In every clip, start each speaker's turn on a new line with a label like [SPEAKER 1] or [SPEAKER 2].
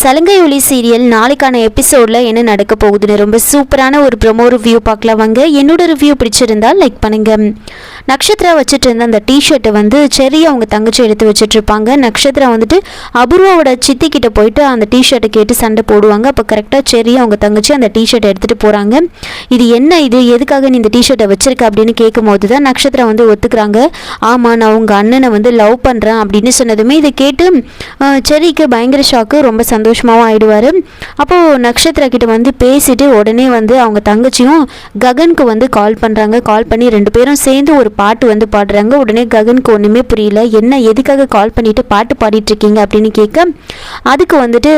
[SPEAKER 1] சலங்கை ஒளி சீரியல் நாளைக்கான எபிசோடில் என்ன நடக்க போகுதுன்னு ரொம்ப சூப்பரான ஒரு ப்ரொமோ ரிவ்யூ பார்க்கலாம் வாங்க. என்னோட ரிவ்யூ பிடிச்சிருந்தால் லைக் பண்ணுங்க. நக்ஷத்ரா வச்சுட்டு இருந்த அந்த டிஷர்ட்டை வந்து செரி அவங்க தங்கச்சி எடுத்து வச்சுட்டு இருப்பாங்க. நக்ஷத்ரா வந்துட்டு அபூர்வாவோட சித்தி கிட்ட போயிட்டு அந்த டிஷர்ட்டை கேட்டு சண்டை போடுவாங்க. அப்போ கரெக்டாக செரி அவங்க தங்கச்சி அந்த டிஷர்ட்டை எடுத்துகிட்டு போகிறாங்க. இது என்ன, இது எதுக்காக நீ இந்த டிஷர்ட்டை வச்சிருக்க அப்படின்னு கேட்கும் போது தான் நக்ஷத்ரா வந்து ஒத்துக்கிறாங்க. ஆமாம், நான் உங்கள் அண்ணனை வந்து லவ் பண்ணுறேன் அப்படின்னு சொன்னதுமே இதை கேட்டு செரிக்கு பயங்கர ஷாக்கு, ரொம்ப சந்தோஷமாகவும் ஆயிடுவார். அப்போது நக்ஷத்ரா கிட்ட வந்து பேசிட்டு உடனே வந்து அவங்க தங்கச்சியும் ககனுக்கு வந்து கால் பண்ணுறாங்க. கால் பண்ணி ரெண்டு பேரும் சேர்ந்து ஒரு பாட்டு வந்து பாடுறாங்க. உடனே ககனுக்கு ஒன்றுமே புரியல, என்ன எதுக்காக கால் பண்ணிட்டு பாட்டு பாடிட்டு இருக்கீங்க அப்படின்னு கேட்க, அதுக்கு வந்துட்டு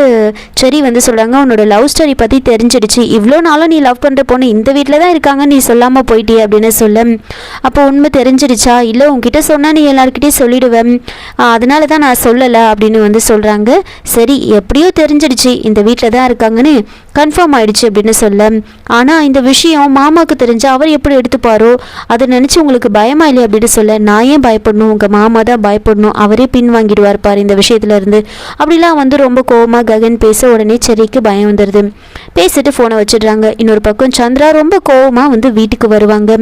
[SPEAKER 1] சரி வந்து சொல்கிறாங்க, உன்னோட லவ் ஸ்டோரி பற்றி தெரிஞ்சிடுச்சு, இவ்வளோ நாளும் நீ லவ் பண்ணுற பொண்ணு இந்த வீட்டில் தான் இருக்காங்க, நீ சொல்லாமல் போயிட்டியே அப்படின்னு சொல்ல, அப்போ உண்மை தெரிஞ்சிடுச்சா, இல்லை உங்ககிட்ட சொன்னால் நீ எல்லாருக்கிட்டையும் சொல்லிடுவேன், அதனால தான் நான் சொல்லலை அப்படின்னு வந்து சொல்கிறாங்க. சரி எப்படியோ தெரிஞ்சிடுச்சு இந்த வீட்டில் தான் இருக்காங்கன்னு கன்ஃபார்ம் ஆயிடுச்சு அப்படின்னு சொல்ல, ஆனால் இந்த விஷயம் மாமாவுக்கு தெரிஞ்சால் அவர் எப்படி எடுத்துப்பாரோ அதை நினச்சி உங்களுக்கு பயமா இல்லையா அப்படின்னு சொல்ல, நான் ஏன் பயப்படணும், உங்கள் மாமா தான் பயப்படணும், அவரே பின் வாங்கிடுவார் பாரு இந்த விஷயத்துல இருந்து அப்படிலாம் வந்து ரொம்ப கோவமாக ககன் பேச உடனே செரிக்கு பயம் வந்துடுது. பேசிட்டு ஃபோனை வச்சிடுறாங்க. இன்னொரு பக்கம் சந்திரா ரொம்ப கோவமாக வந்து வீட்டுக்கு வருவாங்க.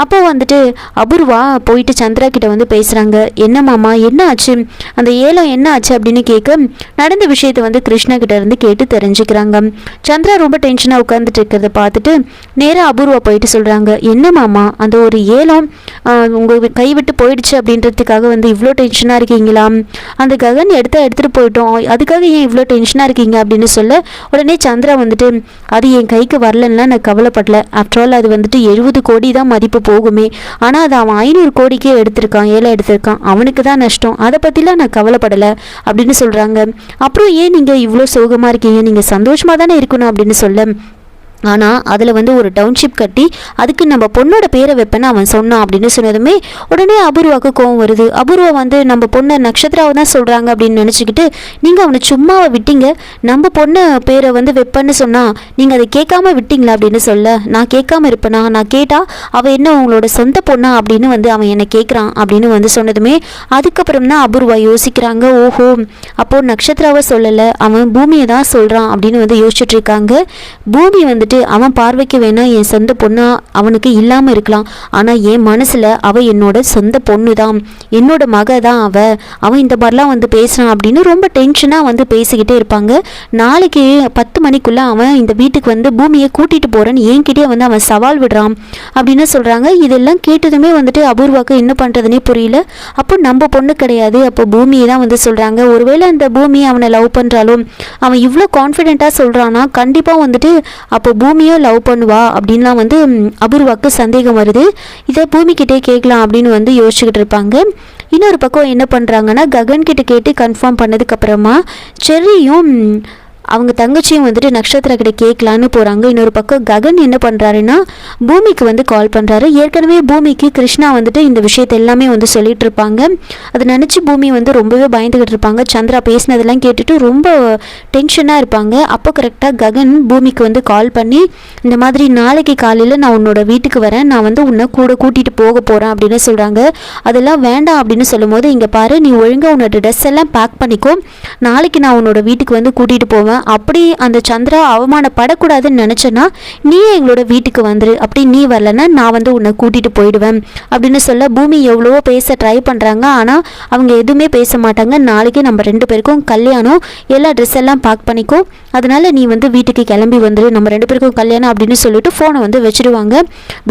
[SPEAKER 1] அப்போ வந்துட்டு அபூர்வா போயிட்டு சந்திரா கிட்ட வந்து பேசுகிறாங்க. என்ன மாமா என்ன ஆச்சு, அந்த ஏலம் என்ன ஆச்சு அப்படின்னு கேட்க நடந்த விஷயத்தை வந்து கிருஷ்ணா கிட்ட இருந்து கேட்டு தெரிஞ்சுக்கிறாங்க. சந்திரா ரொம்ப டென்ஷனாக உட்காந்துட்டு இருக்கிறத பார்த்துட்டு நேராக அபூர்வா போயிட்டு சொல்கிறாங்க, என்ன மாமா அந்த ஒரு ஏலம் உங்கள் கைவிட்டு போயிடுச்சு அப்படின்றதுக்காக வந்து இவ்வளோ டென்ஷனாக இருக்கீங்களா, அந்த ககன் எடுத்துகிட்டு போயிட்டோம் அதுக்காக ஏன் இவ்வளோ டென்ஷனாக இருக்கீங்க அப்படின்னு சொல்ல, உடனே சந்திரா வந்துட்டு அது என் கைக்கு வரலன்னா நான் கவலைப்படல, ஆஃப்டர் ஆல் அது வந்துட்டு 70 கோடி தான் மதிப்பு போகுமே, ஆனால் அது அவன் 500 கோடிக்கே எடுத்திருக்கான், ஏலம் எடுத்திருக்கான், அவனுக்கு தான் நஷ்டம், அதை பற்றிலாம் நான் கவலைப்படலை அப்படின்னு சொல்கிறாங்க. அப்புறம் ஏன் நீங்கள் இவ்வளோ சோகமாக இருக்கீங்க, நீங்கள் சந்தோஷமாக தானே இருக்கணும் அப்படின்னு சொல்ல, ஆனால் அதில் வந்து ஒரு டவுன்ஷிப் கட்டி அதுக்கு நம்ம பொண்ணோட பேரை வைப்பேன்னு அவன் சொன்னான் அப்படின்னு சொன்னதுமே உடனே அபூர்வாவுக்கு கோவம் வருது. அபூர்வா வந்து நம்ம பொண்ணை நக்ஷத்ராவை தான் சொல்கிறாங்க அப்படின்னு நினச்சிக்கிட்டு, நீங்கள் அவனை சும்மாவை விட்டீங்க, நம்ம பொண்ணு பேரை வந்து வைப்பேன்னு சொன்னால் நீங்கள் அதை கேட்காம விட்டீங்களா அப்படின்னு சொல்ல, நான் கேட்காம இருப்பேனா, நான் கேட்டால் அவள் என்ன உங்களோட சொந்த பொண்ணா அப்படின்னு வந்து அவன் என்னை கேட்குறான் அப்படின்னு வந்து சொன்னதுமே அதுக்கப்புறம் தான் அபூர்வா யோசிக்கிறாங்க. ஓஹோ, அப்போது நக்ஷத்ராவை சொல்லலை, அவன் பூமியை தான் சொல்கிறான் அப்படின்னு வந்து யோசிச்சுட்டு இருக்காங்க. பூமி வந்துட்டு அவன் பார்வைக்கு வேணா என் சொந்த பொண்ணா அவனுக்கு இல்லாமல் இருக்கலாம், ஆனால் என் மனசில் அவள் என்னோட சொந்த பொண்ணு தான், என்னோட மக தான் அவன் இந்த மாதிரிலாம் வந்து பேசுகிறான் அப்படின்னு ரொம்ப டென்ஷனாக வந்து பேசிக்கிட்டே இருப்பாங்க. நாளைக்கு 10 மணிக்குள்ளே அவன் இந்த வீட்டுக்கு வந்து பூமியை கூட்டிகிட்டு போகிறேன்னு என்கிட்டயே வந்து அவன் சவால் விடுறான் அப்படின்னு சொல்கிறாங்க. இதெல்லாம் கேட்டதுமே வந்துட்டு அபூர்வாக்கு என்ன பண்ணுறதுனே புரியல. அப்போ நம்ம பொண்ணு கிடையாது, அப்போ பூமியை தான் வந்து சொல்கிறாங்க. ஒருவேளை அந்த பூமி அவனை லவ் பண்ணுறாலும் அவன் இவ்வளோ கான்ஃபிடென்ட்டாக சொல்கிறான்னா கண்டிப்பாக வந்துட்டு அப்போ பூமியோ லவ் பண்ணுவா அப்படின்லாம் வந்து அபூர்வாக்கு சந்தேகம் வருது. இதை பூமிக்கிட்டே கேட்கலாம் அப்படின்னு வந்து யோசிச்சுக்கிட்டு இருப்பாங்க. இன்னொரு பக்கம் என்ன பண்ணுறாங்கன்னா ககன்கிட்ட கேட்டு கன்ஃபார்ம் பண்ணதுக்கப்புறமா செர்ரியும் அவங்க தங்கச்சியும் வந்துட்டு நக்ஷத்ரா கிட்ட கேட்கலான்னு போகிறாங்க. இன்னொரு பக்கம் ககன் என்ன பண்ணுறாருன்னா பூமிக்கு வந்து கால் பண்ணுறாரு. ஏற்கனவே பூமிக்கு கிருஷ்ணா வந்துட்டு இந்த விஷயத்தை எல்லாமே வந்து சொல்லிட்டு இருப்பாங்க. அதை நினச்சி பூமி வந்து ரொம்பவே பயந்துக்கிட்டு இருப்பாங்க. சந்திரா பேசினதெல்லாம் கேட்டுட்டு ரொம்ப டென்ஷனாக இருப்பாங்க. அப்போ கரெக்டாக ககன் பூமிக்கு வந்து கால் பண்ணி இந்த மாதிரி நாளைக்கு காலையில் நான் உன்னோட வீட்டுக்கு வரேன், நான் வந்து உன்னை கூட கூட்டிகிட்டு போக போகிறேன் அப்படின்னு சொல்கிறாங்க. அதெல்லாம் வேண்டாம் அப்படின்னு சொல்லும் போது, இங்கே பாரு நீ ஒழுங்காக உன்னோட ட்ரெஸ் எல்லாம் பேக் பண்ணிக்கோ, நாளைக்கு நான் உன்னோட வீட்டுக்கு வந்து கூட்டிகிட்டு போவேன், அப்படி அந்த சந்திரா அவமானப்படக்கூடாதுன்னு நினச்சேன்னா நீயே எங்களோட வீட்டுக்கு வந்துரு, அப்படி நீ வரலன்னா நான் வந்து உன்னை கூட்டிகிட்டு போயிடுவேன் அப்படின்னு சொல்ல, பூமி எவ்வளவோ பேச ட்ரை பண்ணுறாங்க, ஆனால் அவங்க எதுவுமே பேச மாட்டாங்க. நாளைக்கு நம்ம 2 பேருக்கும் கல்யாணம், எல்லா ட்ரெஸ் எல்லாம் பேக் பண்ணிக்கோ, அதனால நீ வந்து வீட்டுக்கு கிளம்பி வந்துரு, நம்ம 2 பேருக்கும் கல்யாணம் அப்படின்னு சொல்லிட்டு ஃபோனை வந்து வச்சுடுவாங்க.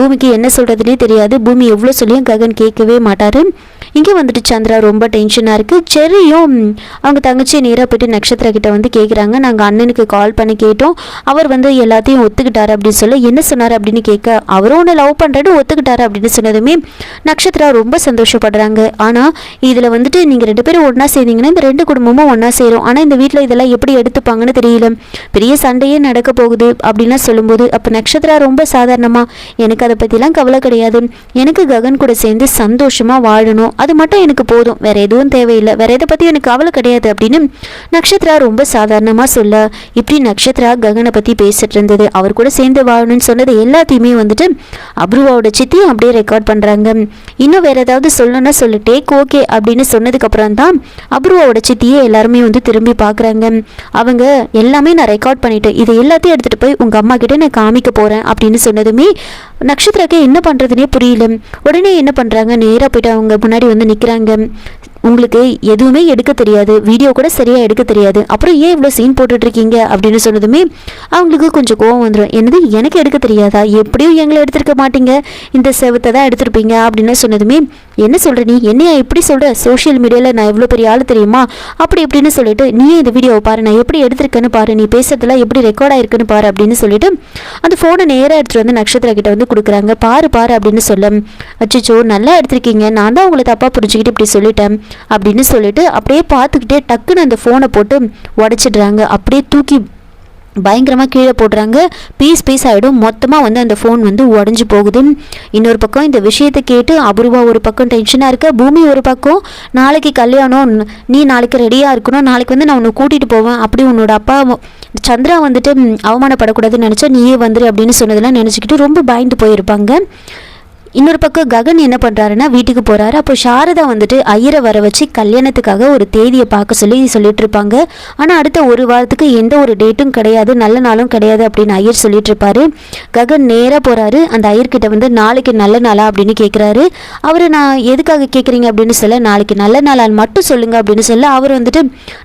[SPEAKER 1] பூமிக்கு என்ன சொல்கிறதுனே தெரியாது. பூமி எவ்வளோ சொல்லியும் ககன் கேட்கவே மாட்டார். இங்கே வந்துட்டு சந்திரா ரொம்ப டென்ஷனாக இருக்குது. செர்ரியும் அவங்க தங்கச்சி நேராக போய்ட்டு நக்ஷத்ரா கிட்ட வந்து கேட்குறாங்க, நாங்கள் அண்ணனுக்கு கால் பண்ணி கேட்டோம், அவர் வந்து எல்லாத்தையும் ஒத்துக்கிட்டாரு அப்படின்னு சொல்ல, என்ன சொன்னார் அப்படின்னு கேட்க, அவரும் ஒன்று லவ் பண்ணுறது ஒத்துக்கிட்டாரு அப்படின்னு சொன்னதுமே நக்ஷத்ரா ரொம்ப சந்தோஷப்படுறாங்க. ஆனால் இதில் வந்துட்டு நீங்கள் 2 பேரும் ஒன்றா சேர்ந்தீங்கன்னா இந்த 2 குடும்பமும் ஒன்றா சேரும், ஆனால் இந்த வீட்டில் இதெல்லாம் எப்படி எடுத்துப்பாங்கன்னு தெரியல, பெரிய சண்டையே நடக்க போகுது அப்படின்லாம் சொல்லும்போது, அப்போ நக்ஷத்ரா ரொம்ப சாதாரணமாக, எனக்கு அதை பற்றிலாம் கவலை கிடையாது, எனக்கு ககன் கூட சேர்ந்து சந்தோஷமாக வாழணும், அது மட்டும் எனக்கு போதும், வேற எதுவும் தேவையில்லை, வேற எதை பற்றி எனக்கு கவலை கிடையாது அப்படின்னு நக்ஷத்ரா ரொம்ப சாதாரணமாக சொல்ல இப்படி நக்ஷத்ரா ககனை பற்றி பேசிட்டு இருந்தது, அவர் கூட சேர்ந்து வாழணும்னு சொன்னது எல்லாத்தையுமே வந்துட்டு அப்ரூவாவோட சித்தியும் அப்படியே ரெக்கார்ட் பண்ணுறாங்க. இன்னும் வேறு ஏதாவது சொல்லணும்னா சொல்லு, டேக் ஓகே அப்படின்னு சொன்னதுக்கப்புறம் தான் அப்ரூவாவோட சித்தியே எல்லாருமே வந்து திரும்பி பார்க்குறாங்க. அவங்க எல்லாமே நான் ரெக்கார்ட் பண்ணிட்டேன், இதை எல்லாத்தையும் எடுத்துகிட்டு போய் உங்கள் அம்மா கிட்டே நான் காமிக்க போகிறேன் அப்படின்னு சொன்னதுமே நக்ஷத்ராக்கு என்ன பண்ணுறதுனே புரியல. உடனே என்ன பண்ணுறாங்க, நேராக போய்ட்டு அவங்க முன்னாடி வந்து நிற்கிறாங்க. உங்களுக்கு எதுவுமே எடுக்க தெரியாது, வீடியோ கூட சரியாக எடுக்க தெரியாது, அப்புறம் ஏன் இவ்வளோ சீன் போட்டுட்ருக்கீங்க அப்படின்னு சொன்னதுமே அவங்களுக்கு கொஞ்சம் கோவம் வந்துடும். என்னது எனக்கு எடுக்க தெரியாதா, எப்படியும் எங்களை எடுத்துருக்க மாட்டீங்க, இந்த செவத்தை தான் எடுத்துருப்பீங்க அப்படின்னு சொன்னதுமே என்ன சொல்கிற நீ, என்னையா இப்படி சொல்கிற, சோஷியல் மீடியாவில் நான் எவ்வளோ பெரிய ஆள் தெரியுமா அப்படி இப்படின்னு சொல்லிட்டு நீயே இந்த வீடியோவை பாரு, நான் எப்படி எடுத்திருக்கேன்னு பாரு, நீ பேசுறதுலாம் எப்படி ரெக்கார்ட் ஆயிருக்குன்னு பாரு அப்படின்னு சொல்லிட்டு அந்த ஃபோனை நேராக எடுத்துகிட்டு வந்து நக்ஷத்ரா கிட்ட வந்து கொடுக்குறாங்க. பாரு பாரு அப்படின்னு சொல்ல, அச்சோ நல்லா எடுத்திருக்கீங்க, நான் தான் உங்களை தப்பாக புரிஞ்சுக்கிட்டு இப்படி சொல்லிட்டேன் அப்படின்னு சொல்லிட்டு அப்படியே பார்த்துக்கிட்டே டக்குன்னு அந்த ஃபோனை போட்டு உடச்சிடுறாங்க. அப்படியே தூக்கி பயங்கரமாக கீழே போடுறாங்க. பீஸ் ஆகிடும். மொத்தமாக வந்து அந்த ஃபோன் வந்து உடஞ்சி போகுது. இன்னொரு பக்கம் இந்த விஷயத்தை கேட்டு அபூர்வா ஒரு பக்கம் டென்ஷனாக இருக்க, பூமி ஒரு பக்கம் நாளைக்கு கல்யாணம், நீ நாளைக்கு ரெடியாக இருக்கணும், நாளைக்கு வந்து நான் உன்னை கூட்டிகிட்டு போவேன், அப்படி உன்னோட அப்பா சந்திரா வந்துட்டு அவமானப்படக்கூடாதுன்னு நினச்சா நீயே வந்துரு அப்படின்னு சொன்னதெல்லாம் நினச்சிக்கிட்டு ரொம்ப பயந்து போயிருப்பாங்க. இன்னொரு பக்கம் ககன் என்ன பண்ணுறாருன்னா வீட்டுக்கு போகிறாரு. அப்போ சாரதா வந்துட்டு ஐயரை வர வச்சு கல்யாணத்துக்காக ஒரு தேதியை பார்க்க சொல்லிட்டு இருப்பாங்க. ஆனால் அடுத்த ஒரு வாரத்துக்கு எந்த ஒரு டேட்டும் கிடையாது, நல்ல நாளும் கிடையாது அப்படின்னு ஐயர் சொல்லிட்டு இருப்பாரு. ககன் நேராக போகிறாரு. அந்த ஐயர்கிட்ட வந்து நாளைக்கு நல்ல நாளா அப்படின்னு கேட்குறாரு. அவர் நான் எதுக்காக கேட்குறீங்க அப்படின்னு சொல்ல, நாளைக்கு நல்ல நாளால் மட்டும் சொல்லுங்க அப்படின்னு சொல்ல, அவர் வந்துட்டு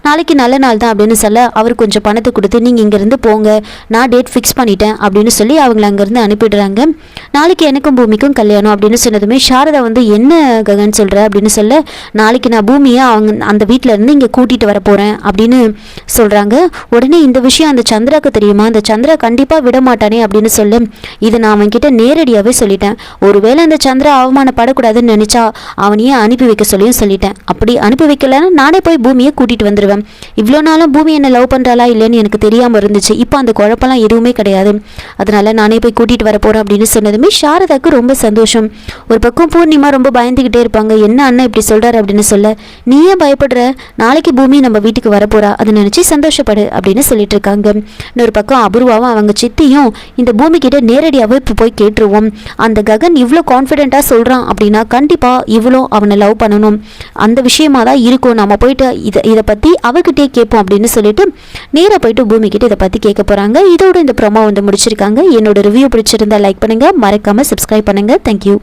[SPEAKER 1] நாளைக்கு நல்ல நாள் தான் அப்படின்னு சொல்ல, அவர் கொஞ்சம் பணத்தை கொடுத்து நீங்கள் இங்கேருந்து போங்க, நான் டேட் ஃபிக்ஸ் பண்ணிட்டேன் அப்படின்னு சொல்லி அவங்கள அங்கேருந்து அனுப்பிடுறாங்க. நாளைக்கு எனக்கும் பூமிக்கும் கல்யாணம் அப்படின்னு சொன்னதுமே சாரதா வந்து என்ன ககன் சொல்ற அப்படின்னு சொல்ல, நாளைக்கு நான் பூமியை அவங்க அந்த வீட்டில இருந்து இங்கே கூட்டிட்டு வர போறேன் அப்படின்னு சொல்றாங்க. உடனே இந்த விஷயம் அந்த சந்திராக்கு தெரியுமா, அந்த சந்திரா கண்டிப்பா விட மாட்டானே அப்படின்னு சொல்ல, இதை நான் அவன்கிட்ட நேரடியாகவே சொல்லிட்டேன், ஒருவேளை அந்த சந்திரா அவமானப்படக்கூடாதுன்னு நினைச்சா அவனையே அனுப்பி வைக்க சொல்லியும் சொல்லிட்டேன், அப்படி அனுப்பி வைக்கலன்னா நானே போய் பூமியை கூட்டிட்டு வந்துடுவேன், இவ்வளோ நாளும் பூமி என்ன லவ் பண்றாளா இல்லைன்னு எனக்கு தெரியாம இருந்துச்சு, இப்போ அந்த குழப்பம்லாம் எதுவுமே கிடையாது, அதனால நானே போய் கூட்டிட்டு வர போறேன் அப்படின்னு சொன்னதுமே சாரதாக்கு ரொம்ப சந்தோஷம். ஒரு பக்கம் பூர்ணிமா ரொம்ப பயந்துகிட்டே இருப்பாங்க. என்ன அண்ணன் இப்படி சொல்றாரு அப்படின்னு சொல்ல, நீ ஏன் பயப்படுற, நாளைக்கு பூமி நம்ம வீட்டுக்கு வரப்போறா, அதை நினைச்சு சந்தோஷப்படு அப்படின்னு சொல்லிட்டு இருக்காங்க. இன்னொரு பக்கம் அபூர்வாவும் அவங்க சித்தியும் இந்த பூமி கிட்ட நேரடியாகவே இப்போ போய் கேட்டுருவோம், அந்த ககன் இவ்வளோ கான்ஃபிடென்ட்டாக சொல்றான் அப்படின்னா கண்டிப்பா இவ்வளோ அவனை லவ் பண்ணணும், அந்த விஷயமா தான் இருக்கும், நம்ம போயிட்டு இதை பத்தி அவர்கிட்டே கேட்போம் அப்படின்னு சொல்லிட்டு நேராக போயிட்டு பூமி கிட்ட இதை பத்தி கேட்க போறாங்க. இதோட இந்த ப்ரோமோ வந்து முடிச்சிருக்காங்க. என்னோட ரிவ்யூ பிடிச்சிருந்தா லைக் பண்ணுங்க, மறக்காம சப்ஸ்கிரைப் பண்ணுங்க. Thank you.